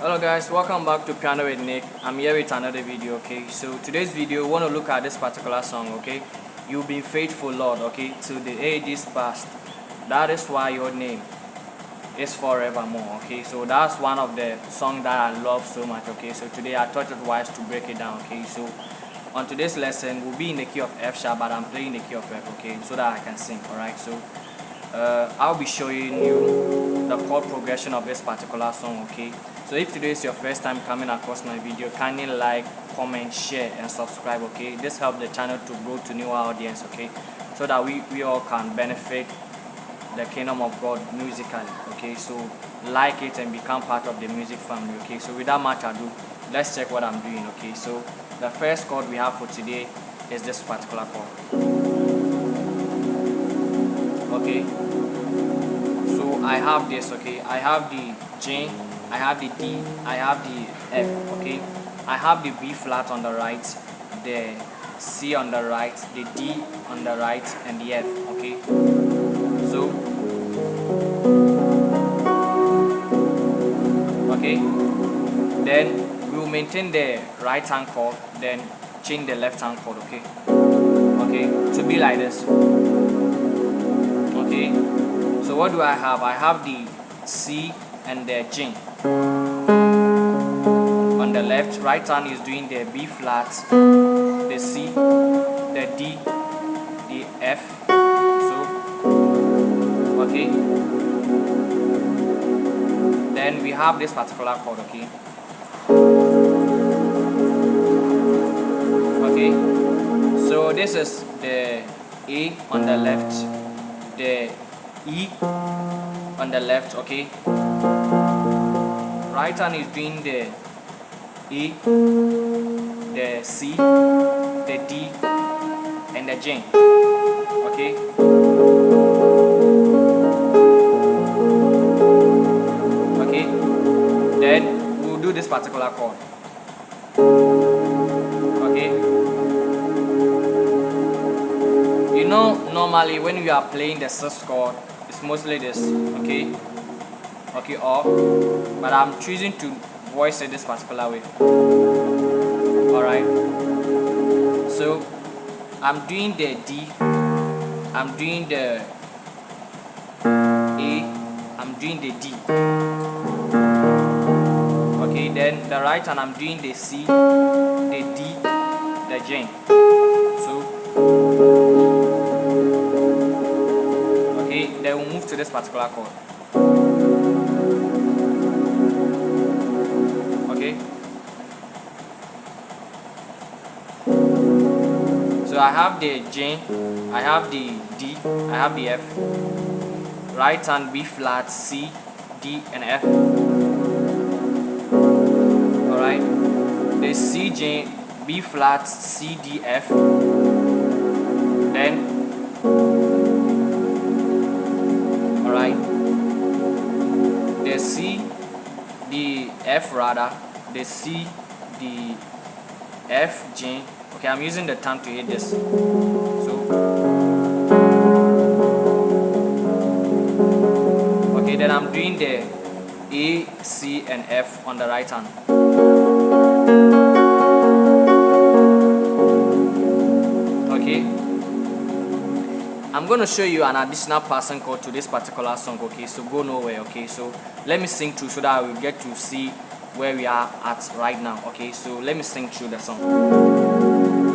Hello guys, welcome back to Piano with Nick. I'm here with another video, okay? So today's video, we want to look at this particular song, okay? You've been faithful, Lord, okay? To the ages past. That is why your name is forevermore, okay? So that's one of the songs that I love so much, okay? So today I thought it wise to break it down, okay? So on today's lesson, we'll be in the key of F sharp, but I'm playing the key of F, okay? So that I can sing, alright? So I'll be showing you the chord progression of this particular song, okay? So if today is your first time coming across my video, kindly like, comment, share and subscribe, okay? This helps the channel to grow to newer audience, okay? So that we all can benefit the kingdom of God musically, okay? So like it and become part of the music family, okay? So without much ado, let's check what I'm doing, okay? So the first chord we have for today is this particular chord, okay? So I have this, okay? I have the G, I have the D, I have the F, okay? I have the B flat on the right, the C on the right, the D on the right, and the F, okay? So, okay? Then we will maintain the right hand chord, then change the left hand chord, okay? Okay, to be like this. Okay, so what do I have? I have the C and the G. On the left, right hand is doing the B flat, the C, the D, the F. So, okay. Then we have this particular chord, okay? Okay, so this is the A on the left, the E on the left, okay? Right hand is doing the E, the C, the D, and the G, okay? Okay, then we'll do this particular chord, okay? You know, normally when you are playing the sixth chord, it's mostly this, okay? Okay, or, but I'm choosing to voice it this particular way. Alright, so I'm doing the D, I'm doing the A, I'm doing the D. Okay, then the right hand I'm doing the C, the D, the G. So, okay, then we'll move to this particular chord. Okay, so I have the G, I have the D, I have the F. Right hand B flat, C, D, and F. Alright, the C, G, B flat, C, D, F. Then, alright, the C, the F rather, the C, the F, G. Okay, I'm using the tongue to hit this. So, okay, then I'm doing the A, C, and F on the right hand. Okay, I'm going to show you an additional passing chord to this particular song, okay? So go nowhere, okay? So let me sing through so that I will get to see where we are at right now, okay? So let me sing through the song.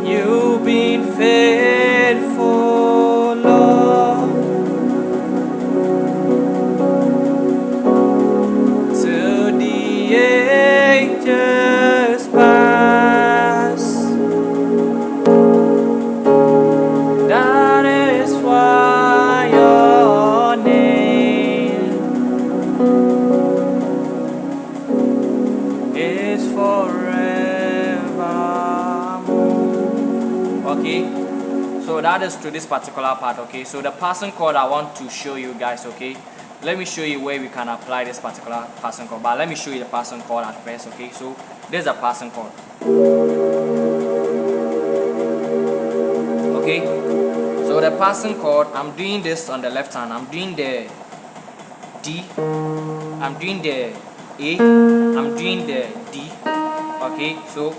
You've been faithful, Lord, to the ages past. That is why your name is forevermore. Okay, so that is to this particular part, okay? So the passing chord I want to show you guys, okay? Let me show you where we can apply this particular passing chord, but let me show you the passing chord at first, okay? So there's a passing chord. Okay, so the passing chord, I'm doing this on the left hand. I'm doing the D, I'm doing the A, I'm doing the D, okay, so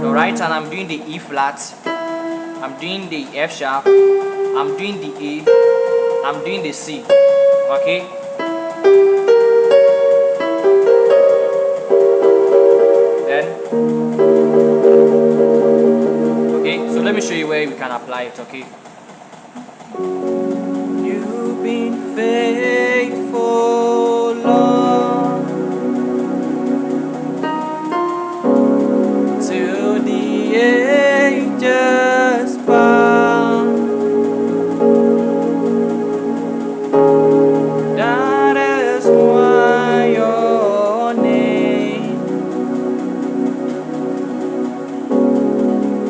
the right hand I'm doing the E flat, I'm doing the F sharp, I'm doing the A, I'm doing the C, okay. Then, okay, so let me show you where we can apply it, okay. You've been faithful, Lord, till the ages past. That is why your name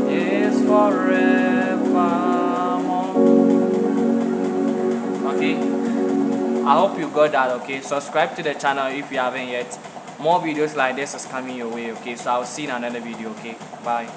is forevermore. Okay, I hope you got that. Okay, subscribe to the channel if you haven't yet. More videos like this is coming your way. Okay, so I'll see you in another video. Okay, bye.